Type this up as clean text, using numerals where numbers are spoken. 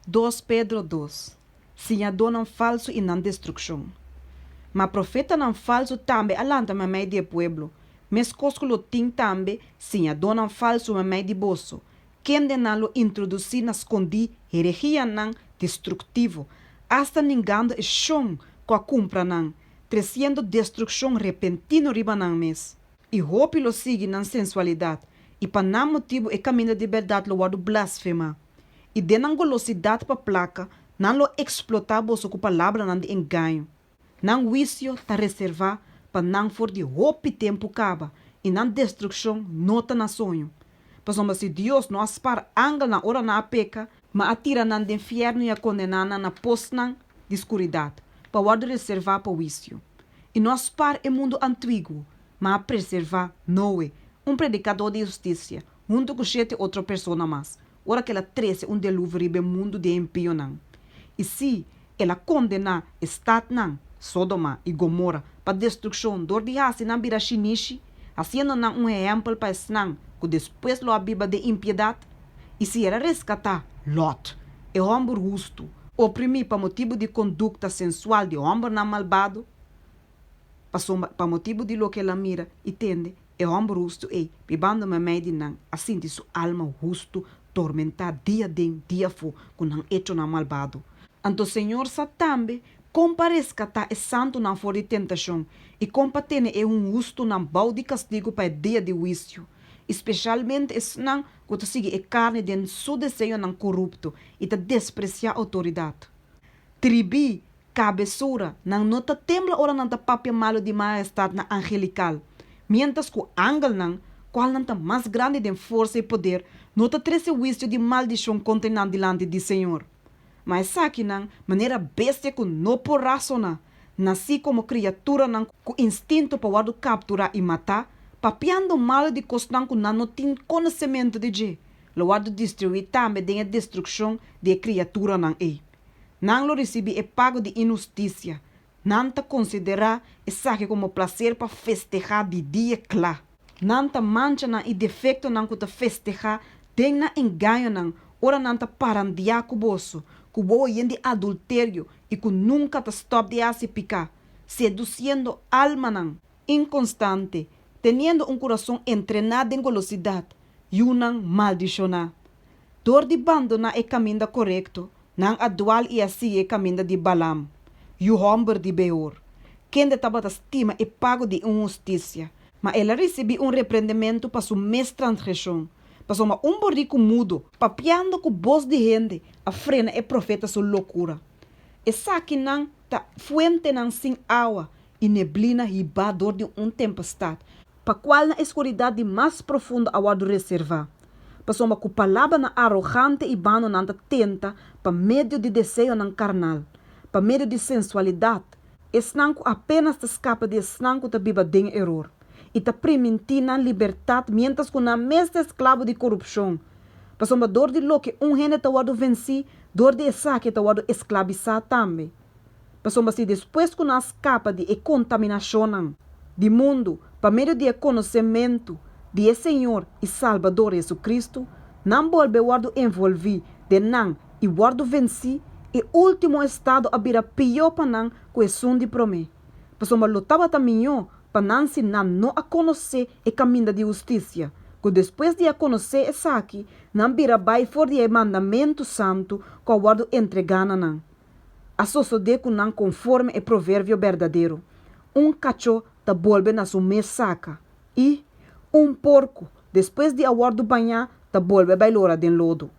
2 Pedro 2. Senhador não falso e não destruição. Mas profeta não falso também alanta me meio de pueblo. Mes cosculo ting também senhador não falso me meio de bolso. Quem de não lo introduzir na escondi herejia não destrutivo. Hasta ningando é chão com a compra não. Trazendo destruição repentina riba não mes. E hope lo sigue na sensualidade. E para não motivo é caminho de verdade lo guardo blasfema. E de não golosidade para placa, não lo explotar bolso com palavra não de engano. Não vício está reservado para não for de hope tempo caba. E não destruição nota na sonho. Mas se Deus não aspara anga na hora na peca, mas atira não de inferno e a condenar na post não de escuridade. Para guardar reservar para vício. E não aspara o mundo antigo, mas a preservar Noé, predicador de justiça, junto com 7 outras pessoas mais. Ora que ela trece dilúvio ribe mundo de impio não. E se ela condena estado não, Sodoma e Gomorra, para destruição dor de hasi não vira chinichi, haciendo não exemplo para não, que depois lo abiba de impiedade. E se ela rescatar Lot, é homem justo, oprimir para motivo de conduta sensual de homem não malvado, para motivo de lo que ela mira e tende, é homem justo e, bibando me meio não, assim de sua alma justo, tormentar dia de dia fo, com não hecho não malvado. Anto Senhor sa também, compareça tá é santo não for de tentação, e compatene é justo não bau de castigo para dia de juízo. Especialmente es não que sigue é carne de seu desejo não corrupto e te despreciar a autoridade. Tribi, cabeçura, não nota tembla ora não ta papia malo de majestade na angelical. Mientras que o ángel não, qual não tá mais grande de força e poder, nota trece juízo de maldição contra não delante de Senhor. Mas aqui não, maneira bestia que não por razonar, nasci como criatura não com instinto para guardar capturar e matar, papiando mal de costan que não tem conhecimento de je, lo guardo destruir também de a destruição de criatura não é. Não lo recebi é pago de injustiça, não te considerar essa como prazer para festejar de dia claro. Não te mancha não e defeito não que te festejar, tem na engano não, ora não te parandiar com bolso, que boa de adultério e que nunca te stop de se picar, seduzindo alma não, inconstante, teniendo coração entrenado em velocidade, e não maldicionar. Dor de abandonar é caminho correto, não a dual e assim é caminho de Balam, e o homem de Beor. Quem de taba estima é pago de injustiça, mas ela recebe repreendimento para sua transgressão, para sua borrico mudo, papiando com voz de gente, a frena é profeta sua loucura. Essa que não tá fuente não sem água, e neblina ribador de tempestade, para qual na escuridade mais profunda a guardo reservar. Passou uma palavra na arrogante e bando na tenta, para meio de desejo não carnal, para meio de sensualidade. Esnanco apenas te escapa de esnanco te biba de error. E te permitir na liberdade, mientras que na mesma escravo de corrupção. Passou uma dor de lo que gente te guardo venci, dor de essa que te guardo esclavizar também. Passou uma se depois que na escapa de contaminação de mundo, para meio de conhecimento de Senhor e Salvador Jesus Cristo, não volve guardo envolver de não e guardo venci, e último estado a vira pior para não que é som de promessa. Passou uma lutava também para não se não a conhecer e caminho de justiça, que depois de a conhecer essa aqui, não vira vai for de mandamento santo que o guardo entregana não. A sociedade que não conforme é provérbio verdadeiro. Cachorro da volve na sua messaca. E porco, depois de aguardo banhar, da volve bailora de lodo.